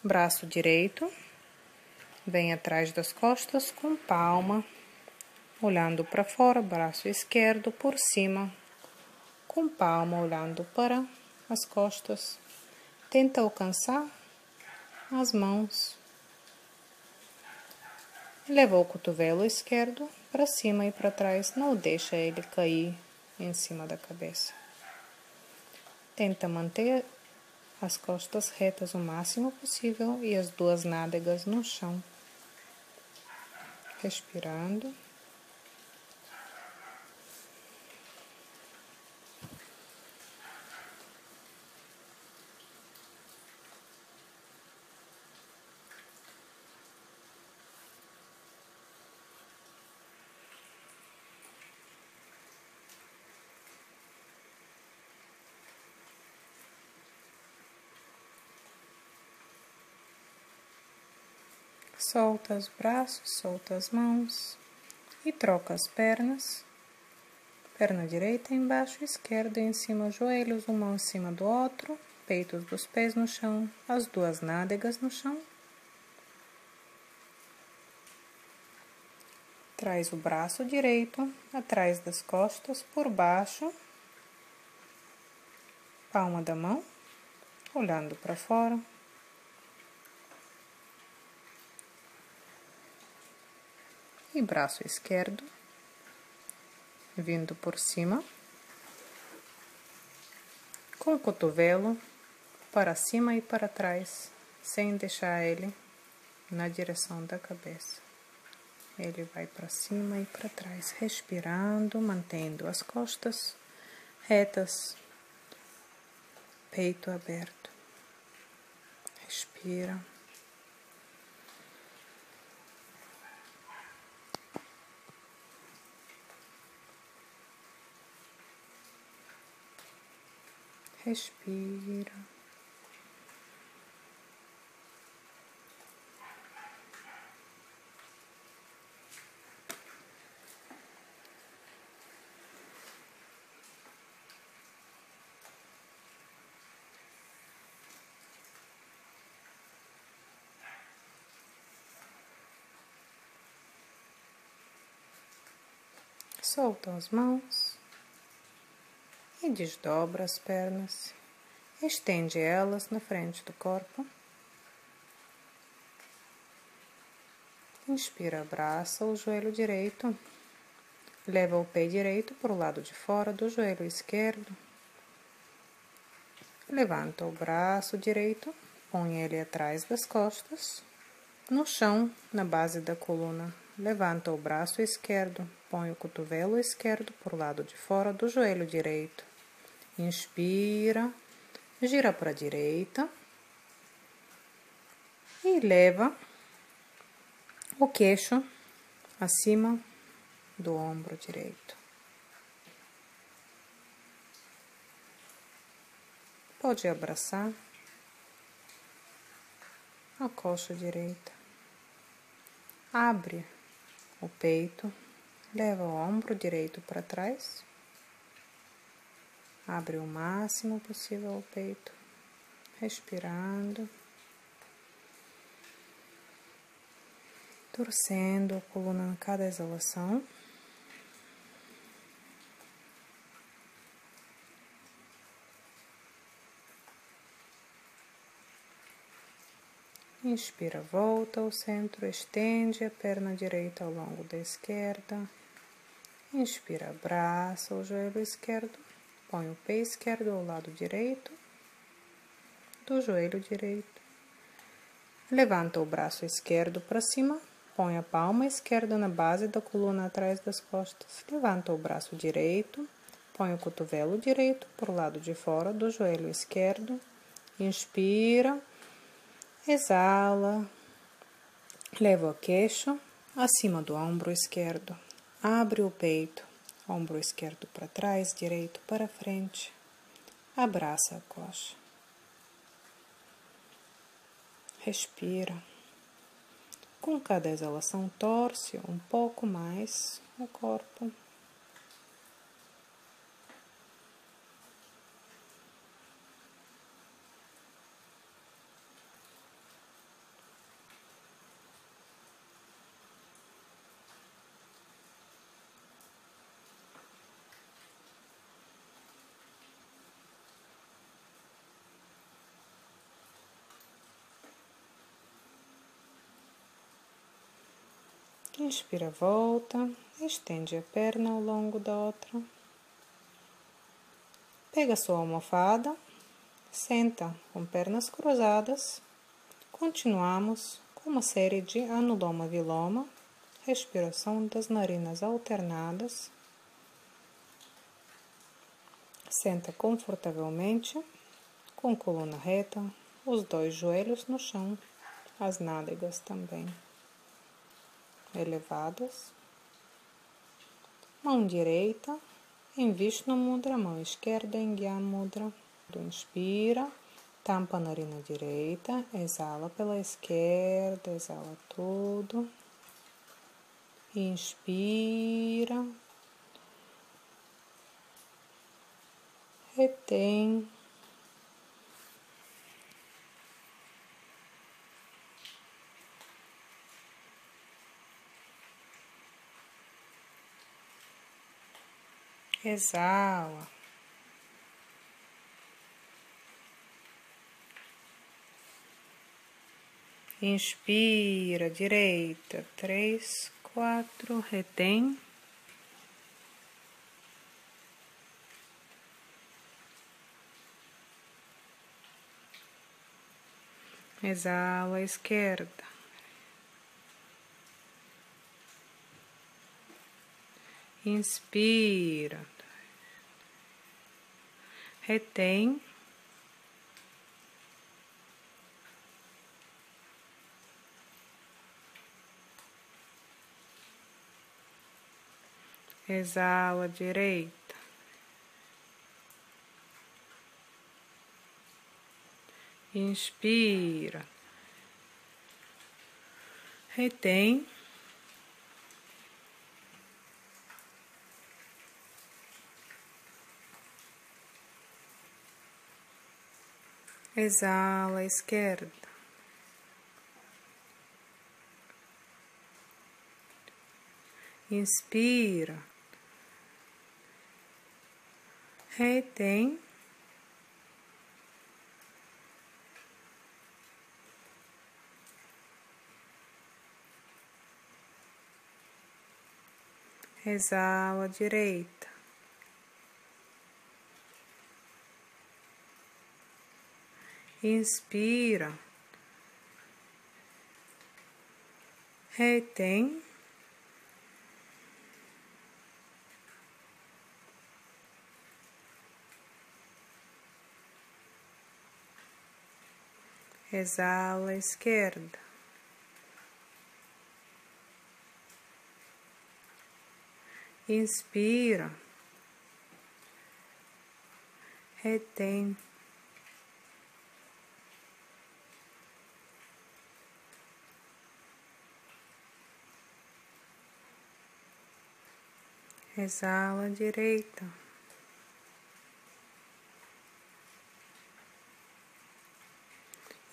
Braço direito vem atrás das costas com palma, olhando para fora, braço esquerdo por cima, com palma olhando para as costas. Tenta alcançar as mãos. Leva o cotovelo esquerdo para cima e para trás, não deixa ele cair em cima da cabeça. Tenta manter as costas retas o máximo possível e as duas nádegas no chão. Respirando. Solta os braços, solta as mãos e troca as pernas. Perna direita embaixo, esquerda em cima, joelhos, um mão em cima do outro, peitos dos pés no chão, as duas nádegas no chão. Traz o braço direito atrás das costas, por baixo, palma da mão, olhando para fora. E braço esquerdo, vindo por cima, com o cotovelo para cima e para trás, sem deixar ele na direção da cabeça. Ele vai para cima e para trás, respirando, mantendo as costas retas, peito aberto. Respira. Respira. Solta as mãos e desdobra as pernas. Estende elas na frente do corpo. Inspira, abraça o joelho direito. Leva o pé direito para o lado de fora do joelho esquerdo. Levanta o braço direito, põe ele atrás das costas. No chão, na base da coluna, levanta o braço esquerdo, põe o cotovelo esquerdo para o lado de fora do joelho direito. Inspira, gira para a direita e leva o queixo acima do ombro direito. Pode abraçar a coxa direita. Abre o peito, leva o ombro direito para trás. Abre o máximo possível o peito, respirando, torcendo a coluna em cada exalação. Inspira, volta ao centro, estende a perna direita ao longo da esquerda. Inspira, abraça o joelho esquerdo, põe o pé esquerdo ao lado direito do joelho direito. Levanta o braço esquerdo para cima, põe a palma esquerda na base da coluna atrás das costas. Levanta o braço direito, põe o cotovelo direito para o lado de fora do joelho esquerdo. Inspira. Exala, leva o queixo acima do ombro esquerdo, abre o peito, ombro esquerdo para trás, direito para frente, abraça a coxa, respira. Com cada exalação, torce um pouco mais o corpo. Inspira, volta, estende a perna ao longo da outra. Pega sua almofada, senta com pernas cruzadas. Continuamos com uma série de Anuloma-Viloma, respiração das narinas alternadas. Senta confortavelmente, com coluna reta, os 2 joelhos no chão, as nádegas também elevadas. Mão direita em Vishnu Mudra, mão esquerda em Gyan Mudra. Inspira, tampa a narina direita, exala pela esquerda, exala tudo. Inspira, retém. Exala. Inspira, direita, 3, 4, retém. Exala, esquerda. Inspira. Retém. Exala, direita. Inspira. Retém. Exala, esquerda. Inspira. Retém. Exala, direita. Inspira. Retém. Exala, esquerda. Inspira. Retém. Exala, direita.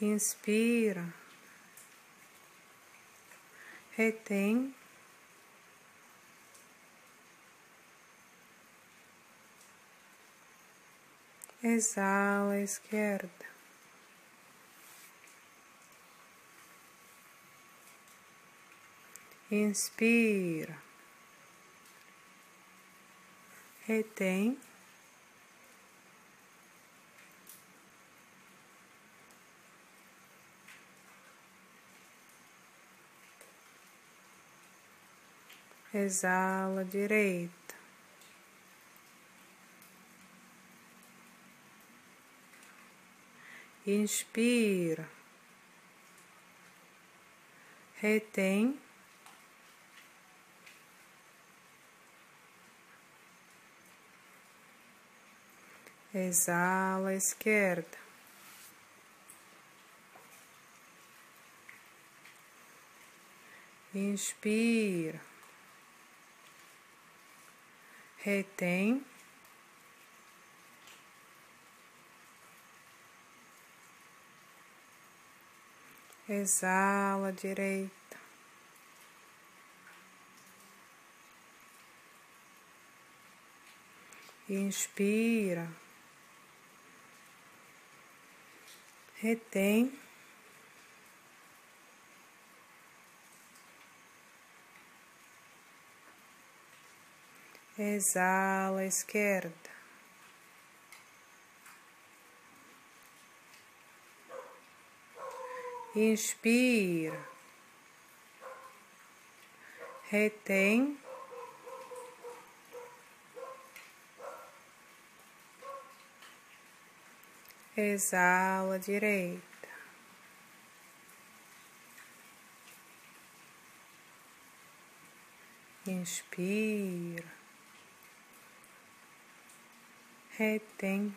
Inspira. Retém. Exala, esquerda. Inspira. Retém. Exala, direita. Inspira. Retém. Exala, esquerda. Inspira. Retém. Exala, direita. Inspira. Retém. Exala, esquerda. Inspira. Retém. Exala direita. Inspira. Retém.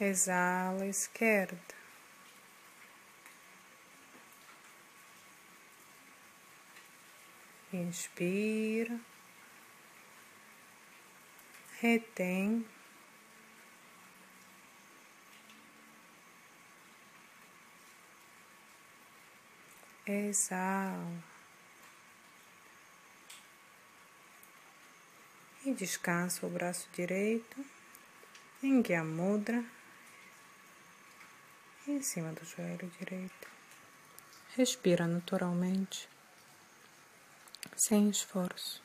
Exala esquerda. Inspira. Retém. Exala. E descansa o braço direito em Gya Mudra em cima do joelho direito. Respira naturalmente, sem esforço.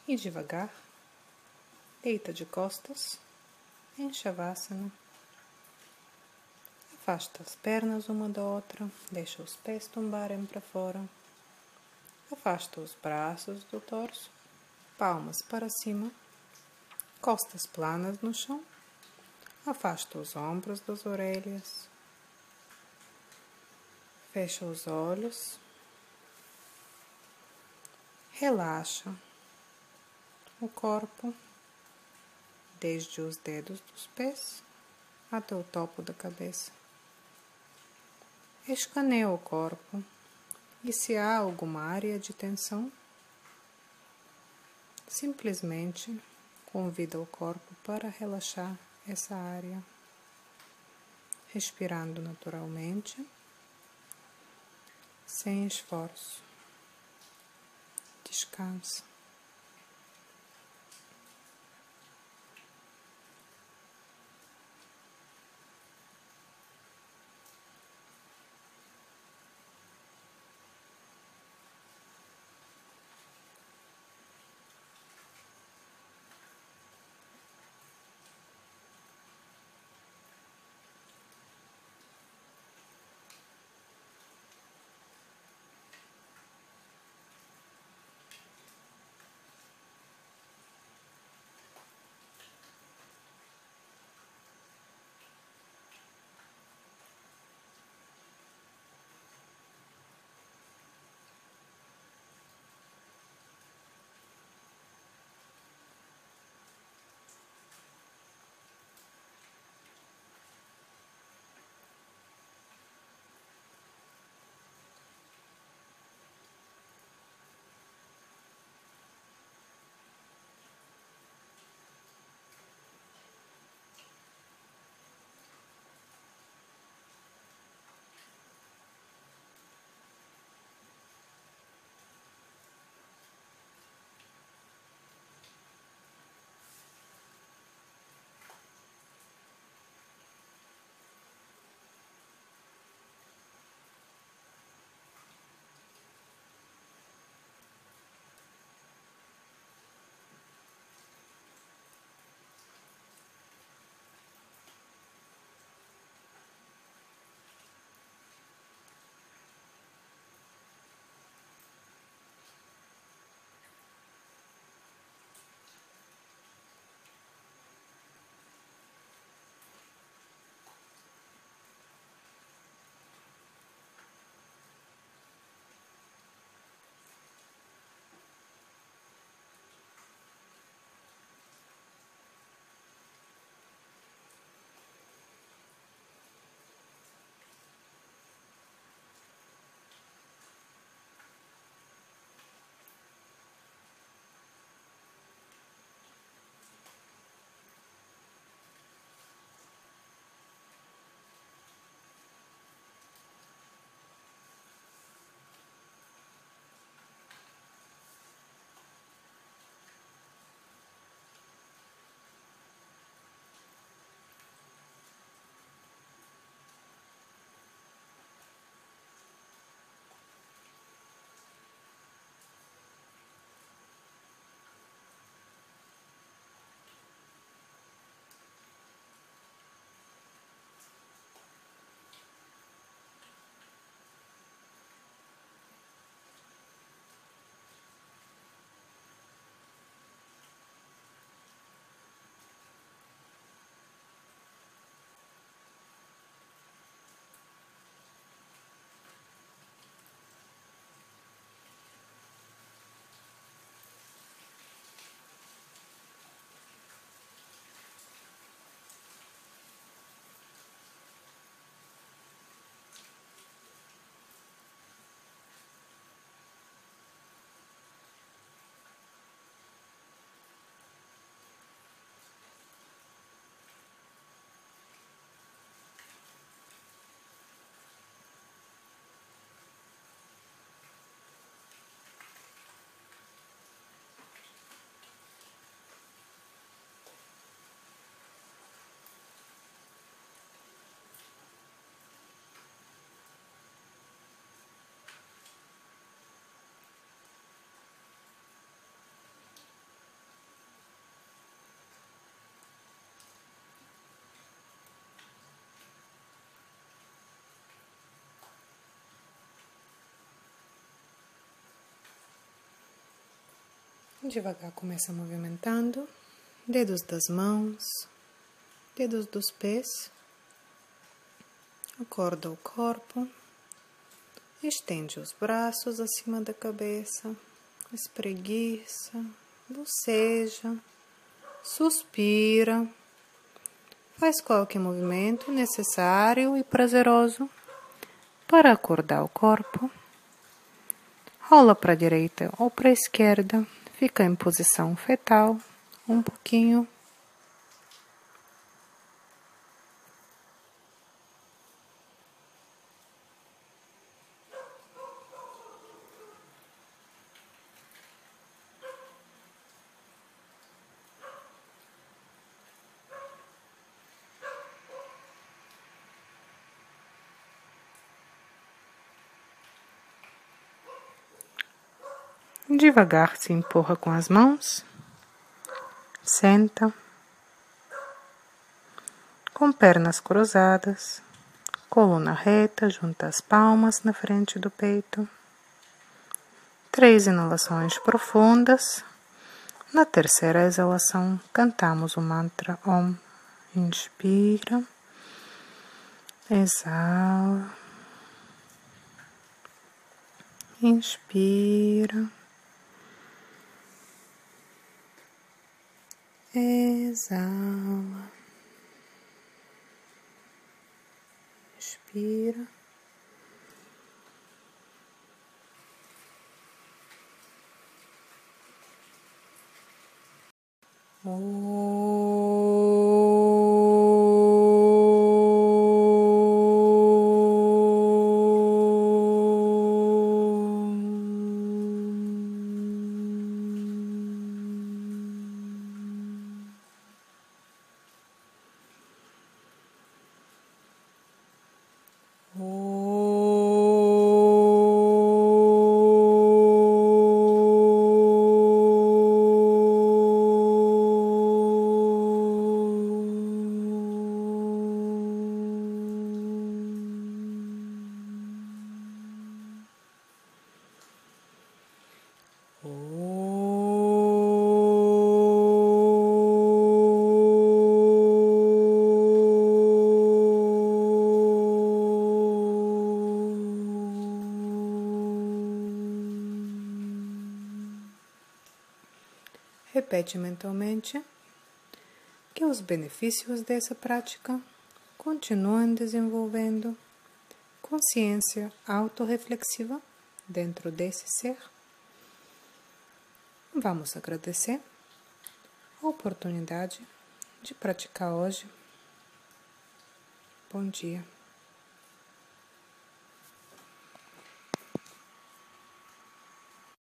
E devagar, deita de costas em Shavasana. Afasta as pernas uma da outra, deixa os pés tombarem para fora. Afasta os braços do torso, palmas para cima, costas planas no chão. Afasta os ombros das orelhas. Fecha os olhos. Relaxa o corpo, desde os dedos dos pés até o topo da cabeça. Escaneia o corpo e, se há alguma área de tensão, simplesmente convida o corpo para relaxar essa área, respirando naturalmente, sem esforço. Descansa. Devagar começa movimentando dedos das mãos, dedos dos pés, acorda o corpo, estende os braços acima da cabeça, espreguiça, boceja, suspira, faz qualquer movimento necessário e prazeroso para acordar o corpo. Rola para a direita ou para a esquerda, fica em posição fetal um pouquinho. Devagar se empurra com as mãos, senta, com pernas cruzadas, coluna reta, junta as palmas na frente do peito. 3 inalações profundas. Na terceira exalação, cantamos o mantra Om. Inspira, exala, inspira, exala, inspira, Repete mentalmente que os benefícios dessa prática continuam desenvolvendo consciência autorreflexiva dentro desse ser. Vamos agradecer a oportunidade de praticar hoje. Bom dia.